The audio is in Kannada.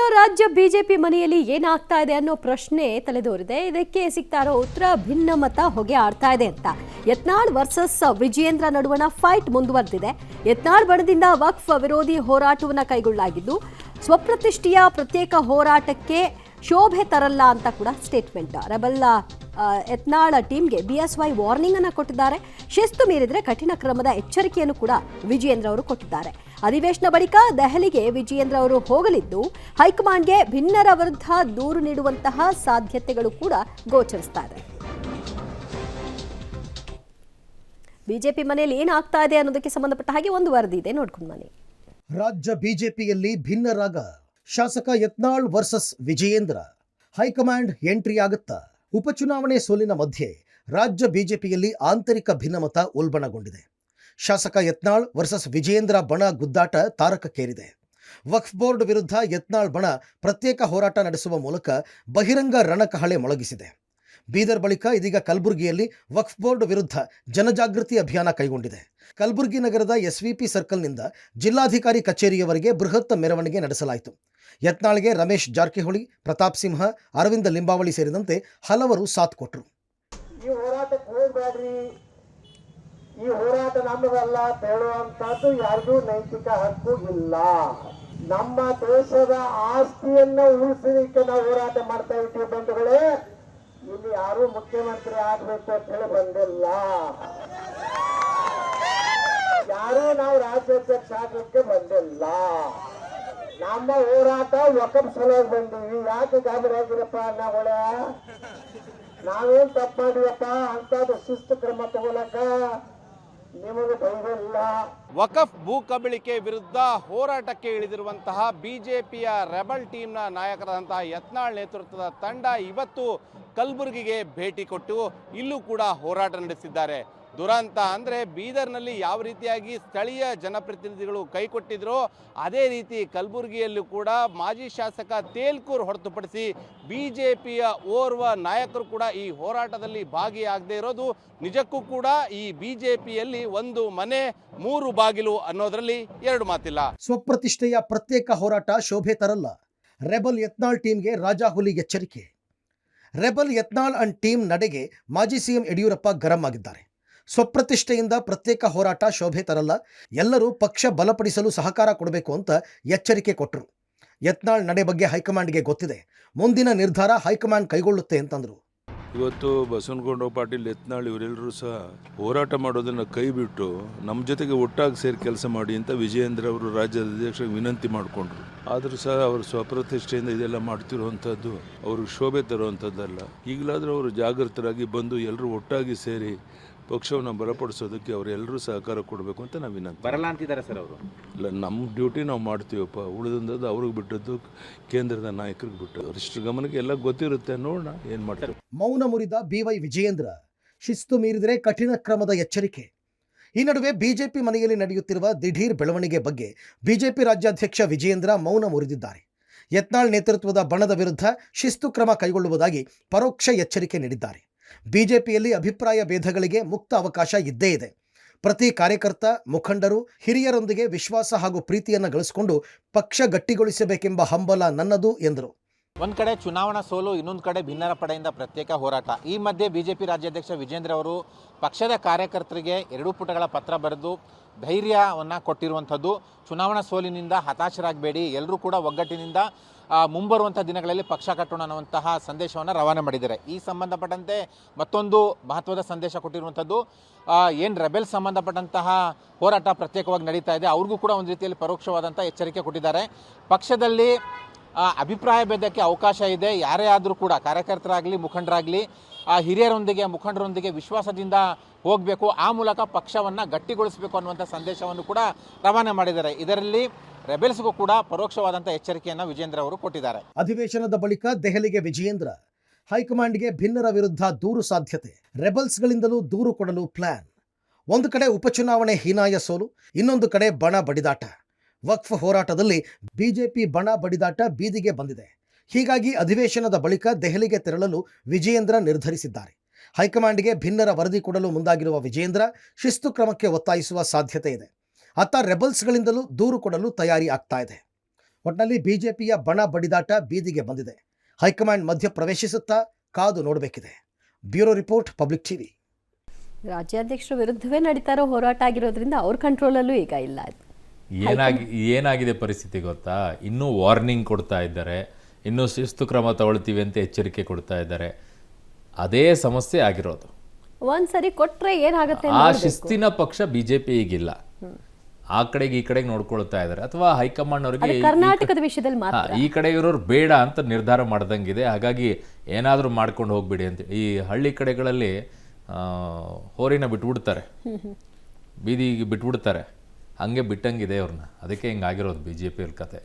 ಇನ್ನು ರಾಜ್ಯ ಬಿಜೆಪಿ ಮನೆಯಲ್ಲಿ ಏನಾಗ್ತಾ ಇದೆ ಅನ್ನೋ ಪ್ರಶ್ನೆ ತಲೆದೋರಿದೆ. ಇದಕ್ಕೆ ಸಿಗ್ತಾ ಇರೋ ಉತ್ತರ ಭಿನ್ನಮತ ಹೊಗೆ ಆಡ್ತಾ ಇದೆ ಅಂತ. ಯತ್ನಾಳ್ ವರ್ಸಸ್ ವಿಜಯೇಂದ್ರ ನಡುವಣ ಫೈಟ್ ಮುಂದುವರೆದಿದೆ. ಯತ್ನಾಳ್ ಬಣದಿಂದ ವಕ್ಫ್ ವಿರೋಧಿ ಹೋರಾಟವನ್ನು ಕೈಗೊಳ್ಳಲಾಗಿದ್ದು ಸ್ವಪ್ರತಿಷ್ಠೆಯ ಪ್ರತ್ಯೇಕ ಹೋರಾಟಕ್ಕೆ ಶೋಭೆ ತರಲ್ಲ ಅಂತ ಕೂಡ ಸ್ಟೇಟ್ಮೆಂಟ್. ರೆಬಲ್ ಯತ್ನಾಳ್ ಟೀಮ್ಗೆ ಬಿಎಸ್ವೈ ವಾರ್ನಿಂಗ್ ಅನ್ನು ಕೊಟ್ಟಿದ್ದಾರೆ. ಶಿಸ್ತು ಮೀರಿದರೆ ಕಠಿಣ ಕ್ರಮದ ಎಚ್ಚರಿಕೆಯನ್ನು ಕೂಡ ವಿಜಯೇಂದ್ರ ಅವರು ಕೊಟ್ಟಿದ್ದಾರೆ. ಅಧಿವೇಶನ ಬಳಿಕ ದೆಹಲಿಗೆ ವಿಜಯೇಂದ್ರ ಅವರು ಹೋಗಲಿದ್ದು ಹೈಕಮಾಂಡ್ಗೆ ಭಿನ್ನರ ವಿರುದ್ಧ ದೂರು ನೀಡುವಂತಹ ಸಾಧ್ಯತೆಗಳು ಕೂಡ ಗೋಚರಿಸ್ತಾ ಇದೆ. ಬಿಜೆಪಿ ಮನೆಯಲ್ಲಿ ಏನಾಗ್ತಾ ಇದೆ ಅನ್ನೋದಕ್ಕೆ ಸಂಬಂಧಪಟ್ಟ ಹಾಗೆ ಒಂದು ವರದಿ ಇದೆ, ನೋಡ್ಕೊಂಡು ಬನ್ನಿ. ರಾಜ್ಯ ಬಿಜೆಪಿಯಲ್ಲಿ ಭಿನ್ನರಾಗ. ಶಾಸಕ Yatnal versus Vijayendra. High command entry ಆಗುತ್ತಾ? ಉಪಚುನಾವಣೆ ಸೋಲಿನ ಮಧ್ಯೆ ರಾಜ್ಯ ಬಿಜೆಪಿಯಲ್ಲಿ ಆಂತರಿಕ ಭಿನ್ನಮತ ಉಲ್ಬಣಗೊಂಡಿದೆ. ಶಾಸಕ ಯತ್ನಾಳ್ ವರ್ಸಸ್ ವಿಜಯೇಂದ್ರ ಬಣ ಗುದ್ದಾಟ ತಾರಕಕ್ಕೇರಿದೆ. ವಕ್ಫ್ ಬೋರ್ಡ್ ವಿರುದ್ಧ ಯತ್ನಾಳ್ ಬಣ ಪ್ರತ್ಯೇಕ ಹೋರಾಟ ನಡೆಸುವ ಮೂಲಕ ಬಹಿರಂಗ ರಣಕಹಳೆ ಮೊಳಗಿಸಿದೆ. ಬೀದರ್ ಬಳಿಕ ಇದೀಗ ಕಲಬುರಗಿಯಲ್ಲಿ ವಕ್ಫ್ ಬೋರ್ಡ್ ವಿರುದ್ಧ ಜನಜಾಗೃತಿ ಅಭಿಯಾನ ಕೈಗೊಂಡಿದೆ. ಕಲಬುರಗಿ ನಗರದ ಎಸ್ವಿಪಿ ಸರ್ಕಲ್ನಿಂದ ಜಿಲ್ಲಾಧಿಕಾರಿ ಕಚೇರಿಯವರೆಗೆ ಬೃಹತ್ ಮೆರವಣಿಗೆ ನಡೆಸಲಾಯಿತು. ಯತ್ನಾಳ್ಗೆ ರಮೇಶ್ ಜಾರಕಿಹೊಳಿ, ಪ್ರತಾಪ್ ಸಿಂಹ, ಅರವಿಂದ ಲಿಂಬಾವಳಿ ಸೇರಿದಂತೆ ಹಲವರು ಸಾಥ್ ಕೊಟ್ಟರು. ಈ ಹೋರಾಟಕ್ಕೆ ಹೋಗಬೇಡ್ರಿ, ಈ ಹೋರಾಟ ನಮ್ಮದಲ್ಲ ಹೇಳುವಂತದ್ದು ಯಾರಿಗೂ ನೈತಿಕ ಹಕ್ಕು ಇಲ್ಲ. ನಮ್ಮ ದೇಶದ ಆಸ್ತಿಯನ್ನ ಉಳಿಸಲಿಕ್ಕೆ ನಾವು ಹೋರಾಟ ಮಾಡ್ತಾ ಇದ್ದೀವಿ ಬಂಧುಗಳೇ. ಇಲ್ಲಿ ಯಾರು ಮುಖ್ಯಮಂತ್ರಿ ಆಗ್ಬೇಕು ಅಂತ ಹೇಳಿ ಬಂದಿಲ್ಲ, ಯಾರು ನಾವು ರಾಜ್ಯಾಧ್ಯಕ್ಷ ಆಗ್ಲಿಕ್ಕೆ ಬಂದಿಲ್ಲ. ನಮ್ಮ ಹೋರಾಟ ವಕಫ್ ಸಲುವಾಗಿ ಬಂದೀವಿ. ಯಾಕೆ ಗಾಬರಿ ಆಗಿರಪ್ಪ ಅಣ್ಣಗಳೇ? ನಾವೇನ್ ತಪ್ಪು ಮಾಡಿವಪ್ಪ? ಅಂತದ್ದು ಶಿಸ್ತು ಕ್ರಮ ತಗೊಳಕ ನಿಮಗೆ ಧೈರ್ಯ. ವಕಫ್ ಭೂ ಕಬಳಿಕೆ ವಿರುದ್ಧ ಹೋರಾಟಕ್ಕೆ ಇಳಿದಿರುವಂತಹ ಬಿಜೆಪಿಯ ರೆಬಲ್ ಟೀಮ್ನ ನಾಯಕರಾದಂತಹ ಯತ್ನಾಳ್ ನೇತೃತ್ವದ ತಂಡ ಇವತ್ತು ಕಲಬುರಗಿಗೆ ಭೇಟಿ ಕೊಟ್ಟು ಇಲ್ಲೂ ಕೂಡ ಹೋರಾಟ ನಡೆಸಿದ್ದಾರೆ. ದುರಂತ ಅಂದರೆ ಬೀದರ್ನಲ್ಲಿ ಯಾವ ರೀತಿಯಾಗಿ ಸ್ಥಳೀಯ ಜನಪ್ರತಿನಿಧಿಗಳು ಕೈಕೊಟ್ಟಿದ್ರೋ ಅದೇ ರೀತಿ ಕಲಬುರಗಿಯಲ್ಲೂ ಕೂಡ ಮಾಜಿ ಶಾಸಕ ತೇಲ್ಕೂರ್ ಹೊರತುಪಡಿಸಿ ಬಿಜೆಪಿಯ ಓರ್ವ ನಾಯಕರು ಕೂಡ ಈ ಹೋರಾಟದಲ್ಲಿ ಭಾಗಿಯಾಗದೇ ಇರೋದು ನಿಜಕ್ಕೂ ಕೂಡ ಈ ಬಿಜೆಪಿಯಲ್ಲಿ ಒಂದು ಮನೆ ಮೂರು ಬಾಗಿಲು ಅನ್ನೋದರಲ್ಲಿ ಎರಡು ಮಾತಿಲ್ಲ. ಸ್ವಪ್ರತಿಷ್ಠೆಯ ಪ್ರತ್ಯೇಕ ಹೋರಾಟ ಶೋಭೆ ತರಲ್ಲ. ರೆಬಲ್ ಯತ್ನಾಳ್ ಟೀಮ್ಗೆ ರಾಜಾಹುಲಿ ಎಚ್ಚರಿಕೆ. ರೆಬಲ್ ಯತ್ನಾಳ್ ಅಂಡ್ ಟೀಮ್ ನಡೆಗೆ ಮಾಜಿ ಸಿಎಂ ಯಡಿಯೂರಪ್ಪ ಗರಂ ಆಗಿದ್ದಾರೆ. ಸ್ವಪ್ರತಿಷ್ಠೆಯಿಂದ ಪ್ರತ್ಯೇಕ ಹೋರಾಟ ಶೋಭೆ ತರಲ್ಲ, ಎಲ್ಲರೂ ಪಕ್ಷ ಬಲಪಡಿಸಲು ಸಹಕಾರ ಕೊಡಬೇಕು ಅಂತ ಎಚ್ಚರಿಕೆ ಕೊಟ್ಟರು. ಯತ್ನಾಳ್ ನಡೆ ಬಗ್ಗೆ ಹೈಕಮಾಂಡ್ಗೆ ಗೊತ್ತಿದೆ, ಮುಂದಿನ ನಿರ್ಧಾರ ಹೈಕಮಾಂಡ್ ಕೈಗೊಳ್ಳುತ್ತೆ ಅಂತಂದರು. ಇವತ್ತು ಬಸವನಗೌಡ ಪಾಟೀಲ್, ಯತ್ನಾಳ್ ಇವರೆಲ್ಲರೂ ಸಹ ಹೋರಾಟ ಮಾಡೋದನ್ನು ಕೈ ಬಿಟ್ಟು ನಮ್ಮ ಜೊತೆಗೆ ಒಟ್ಟಾಗಿ ಸೇರಿ ಕೆಲಸ ಮಾಡಿ ಅಂತ ವಿಜಯೇಂದ್ರ ಅವರು ರಾಜ್ಯದ ಅಧ್ಯಕ್ಷರಿಗೆ ವಿನಂತಿ ಮಾಡಿಕೊಂಡ್ರು. ಆದರೂ ಸಹ ಅವರು ಸ್ವಪ್ರತಿಷ್ಠೆಯಿಂದ ಇದೆಲ್ಲ ಮಾಡ್ತಿರುವಂಥದ್ದು ಅವ್ರಿಗೆ ಶೋಭೆ ತರುವಂಥದ್ದಲ್ಲ. ಈಗಲಾದರೂ ಅವರು ಜಾಗೃತರಾಗಿ ಬಂದು ಎಲ್ಲರೂ ಒಟ್ಟಾಗಿ ಸೇರಿ ಪಕ್ಷವನ್ನು ಬಲಪಡಿಸೋದಕ್ಕೆ ಅವರೆಲ್ಲರೂ ಸಹಕಾರ ಕೊಡಬೇಕು ಅಂತ ನಾವು ವಿನಂತಿ. ಬರಲ್ಲ ಅಂತಿದ್ದಾರೆ ಸರ್ ಅವರು. ಇಲ್ಲ, ನಮ್ಮ ಡ್ಯೂಟಿ ನಾವು ಮಾಡ್ತೀವಪ್ಪ, ಉಳಿದಂಥದ್ದು ಅವ್ರಿಗೆ ಬಿಟ್ಟದ್ದು, ಕೇಂದ್ರದ ನಾಯಕರಿಗೆ ಬಿಟ್ಟದ್ದು. ಅಷ್ಟು ಗಮನಕ್ಕೆ ಎಲ್ಲ ಗೊತ್ತಿರುತ್ತೆ, ನೋಡೋಣ ಏನು ಮಾಡ್ತಾರೆ. ಮೌನ ಮುರಿದ ಬಿವೈ ವಿಜಯೇಂದ್ರ. ಶಿಸ್ತು ಮೀರಿದರೆ ಕಠಿಣ ಕ್ರಮದ ಎಚ್ಚರಿಕೆ. ಈ ನಡುವೆ ಬಿಜೆಪಿ ಮನೆಯಲ್ಲಿ ನಡೆಯುತ್ತಿರುವ ದಿಢೀರ್ ಬೆಳವಣಿಗೆ ಬಗ್ಗೆ ಬಿಜೆಪಿ ರಾಜ್ಯಾಧ್ಯಕ್ಷ ವಿಜಯೇಂದ್ರ ಮೌನ ಮುರಿದಿದ್ದಾರೆ. ಯತ್ನಾಳ್ ನೇತೃತ್ವದ ಬಣದ ವಿರುದ್ಧ ಶಿಸ್ತು ಕ್ರಮ ಕೈಗೊಳ್ಳುವುದಾಗಿ ಪರೋಕ್ಷ ಎಚ್ಚರಿಕೆ ನೀಡಿದ್ದಾರೆ. ಬಿಜೆಪಿಯಲ್ಲಿ ಅಭಿಪ್ರಾಯ ಭೇದಗಳಿಗೆ ಮುಕ್ತ ಅವಕಾಶ ಇದ್ದೇ ಇದೆ. ಪ್ರತಿ ಕಾರ್ಯಕರ್ತ, ಮುಖಂಡರು, ಹಿರಿಯರೊಂದಿಗೆ ವಿಶ್ವಾಸ ಹಾಗೂ ಪ್ರೀತಿಯನ್ನು ಗಳಿಸಿಕೊಂಡು ಪಕ್ಷ ಗಟ್ಟಿಗೊಳಿಸಬೇಕೆಂಬ ಹಂಬಲ ನನ್ನದು ಎಂದರು. ಒಂದ್ ಕಡೆ ಚುನಾವಣಾ ಸೋಲು, ಇನ್ನೊಂದು ಕಡೆ ಭಿನ್ನರ ಪಡೆಯಿಂದ ಪ್ರತ್ಯೇಕ ಹೋರಾಟ. ಈ ಮಧ್ಯೆ ಬಿಜೆಪಿ ರಾಜ್ಯಾಧ್ಯಕ್ಷ ವಿಜೇಂದ್ರ ಅವರು ಪಕ್ಷದ ಕಾರ್ಯಕರ್ತರಿಗೆ 2 ಪುಟಗಳ ಪತ್ರ ಬರೆದು ಧೈರ್ಯವನ್ನು ಕೊಟ್ಟಿರುವಂಥದ್ದು. ಚುನಾವಣಾ ಸೋಲಿನಿಂದ ಹತಾಶರಾಗಬೇಡಿ, ಎಲ್ಲರೂ ಕೂಡ ಒಗ್ಗಟ್ಟಿನಿಂದ ಮುಂಬರುವಂಥ ದಿನಗಳಲ್ಲಿ ಪಕ್ಷ ಕಟ್ಟೋಣ ಅನ್ನುವಂತಹ ಸಂದೇಶವನ್ನು ರವಾನೆ ಮಾಡಿದ್ದಾರೆ. ಈ ಸಂಬಂಧಪಟ್ಟಂತೆ ಮತ್ತೊಂದು ಮಹತ್ವದ ಸಂದೇಶ ಕೊಟ್ಟಿರುವಂಥದ್ದು, ಏನು ರೆಬೆಲ್ ಸಂಬಂಧಪಟ್ಟಂತಹ ಹೋರಾಟ ಪ್ರತ್ಯೇಕವಾಗಿ ನಡೀತಾ ಇದೆ, ಅವ್ರಿಗೂ ಕೂಡ ಒಂದು ರೀತಿಯಲ್ಲಿ ಪರೋಕ್ಷವಾದಂಥ ಎಚ್ಚರಿಕೆ ಕೊಟ್ಟಿದ್ದಾರೆ. ಪಕ್ಷದಲ್ಲಿ ಅಭಿಪ್ರಾಯ ಭೇದಕ್ಕೆ ಅವಕಾಶ ಇದೆ. ಯಾರೇ ಆದರೂ ಕೂಡ ಕಾರ್ಯಕರ್ತರಾಗಲಿ, ಮುಖಂಡರಾಗಲಿ, ಹಿರಿಯರೊಂದಿಗೆ, ಮುಖಂಡರೊಂದಿಗೆ ವಿಶ್ವಾಸದಿಂದ ಹೋಗಬೇಕು, ಆ ಮೂಲಕ ಪಕ್ಷವನ್ನು ಗಟ್ಟಿಗೊಳಿಸಬೇಕು ಅನ್ನುವಂಥ ಸಂದೇಶವನ್ನು ಕೂಡ ರವಾನೆ ಮಾಡಿದ್ದಾರೆ. ಇದರಲ್ಲಿ ರೆಬೆಲ್ಸ್ಗೂ ಕೂಡ ಪರೋಕ್ಷವಾದಂಥ ಎಚ್ಚರಿಕೆಯನ್ನು ವಿಜೇಂದ್ರ ಅವರು ಕೊಟ್ಟಿದ್ದಾರೆ. ಅಧಿವೇಶನದ ಬಳಿಕ ದೆಹಲಿಗೆ ವಿಜಯೇಂದ್ರ. ಹೈಕಮಾಂಡ್ಗೆ ಭಿನ್ನರ ವಿರುದ್ಧ ದೂರು ಸಾಧ್ಯತೆ. ರೆಬಲ್ಸ್ಗಳಿಂದಲೂ ದೂರು ಕೊಡಲು ಪ್ಲಾನ್. ಒಂದು ಕಡೆ ಉಪಚುನಾವಣೆ ಹೀನಾಯ ಸೋಲು, ಇನ್ನೊಂದು ಕಡೆ ಬಣ ಬಡಿದಾಟ. ವಕ್ಫ್ ಹೋರಾಟದಲ್ಲಿ ಬಿಜೆಪಿ ಬಣ ಬಡಿದಾಟ ಬೀದಿಗೆ ಬಂದಿದೆ. ಹೀಗಾಗಿ ಅಧಿವೇಶನದ ಬಳಿಕ ದೆಹಲಿಗೆ ತೆರಳಲು ವಿಜಯೇಂದ್ರ ನಿರ್ಧರಿಸಿದ್ದಾರೆ. ಹೈಕಮಾಂಡ್ಗೆ ಭಿನ್ನರ ವರದಿ ಕೊಡಲು ಮುಂದಾಗಿರುವ ವಿಜಯೇಂದ್ರ ಶಿಸ್ತು ಕ್ರಮಕ್ಕೆ ಒತ್ತಾಯಿಸುವ ಸಾಧ್ಯತೆ ಇದೆ. ಅತ್ತ ರೆಬಲ್ಸ್ಗಳಿಂದಲೂ ದೂರು ಕೊಡಲು ತಯಾರಿ ಆಗ್ತಾ ಇದೆ. ಒಟ್ನಲ್ಲಿ ಬಿಜೆಪಿಯ ಬಣ ಬಡಿದಾಟ ಬೀದಿಗೆ ಬಂದಿದೆ. ಹೈಕಮಾಂಡ್ ಮಧ್ಯ ಪ್ರವೇಶಿಸುತ್ತಾ ಕಾದು ನೋಡಬೇಕಿದೆ. Bureau report, public TV. ರಾಜ್ಯಾಧ್ಯಕ್ಷರ ವಿರುದ್ಧವೇ ನಡೀತಾ ಇರೋ ಹೋರಾಟ ಆಗಿರೋದ್ರಿಂದ ಅವ್ರ ಕಂಟ್ರೋಲಲ್ಲೂ ಈಗ ಇಲ್ಲ. ಏನಾಗಿದೆ ಪರಿಸ್ಥಿತಿ ಗೊತ್ತಾ? ಇನ್ನೂ ವಾರ್ನಿಂಗ್ ಕೊಡ್ತಾ ಇದ್ದಾರೆ, ಇನ್ನೂ ಶಿಸ್ತು ಕ್ರಮ ತಗೊಳ್ತೀವಿ ಅಂತ ಎಚ್ಚರಿಕೆ ಕೊಡ್ತಾ ಇದ್ದಾರೆ. ಅದೇ ಸಮಸ್ಯೆ ಆಗಿರೋದು. ಒಂದ್ಸರಿ ಕೊಟ್ರೆ ಏನಾಗುತ್ತೆ ಆ ಶಿಸ್ತಿನ ಪಕ್ಷ ಬಿಜೆಪಿ ಈಗಿಲ್ಲ. ಆ ಕಡೆಗೆ ಈ ಕಡೆಗೆ ನೋಡ್ಕೊಳ್ತಾ ಇದ್ದಾರೆ. ಅಥವಾ ಹೈಕಮಾಂಡ್ ಅವರಿಗೆ ಕರ್ನಾಟಕದ ವಿಷಯದಲ್ಲಿ ಮಾತ್ರ ಈ ಕಡೆ ಇರೋರು ಬೇಡ ಅಂತ ನಿರ್ಧಾರ ಮಾಡ್ದಂಗಿದೆ. ಹಾಗಾಗಿ ಏನಾದರೂ ಮಾಡ್ಕೊಂಡು ಹೋಗ್ಬಿಡಿ ಅಂತ ಈ ಹಳ್ಳಿ ಕಡೆಗಳಲ್ಲಿ ಹೋರಿನ ಬಿಟ್ಬಿಡ್ತಾರೆ, ಬೀದಿಗೆ ಬಿಟ್ಬಿಡ್ತಾರೆ. ಹಂಗೆ ಬಿಟ್ಟಂಗಿದೆ ಅವ್ರನ್ನ. ಅದಕ್ಕೆ ಹಿಂಗಾಗಿರೋದು ಬಿಜೆಪಿ ಕತೆ.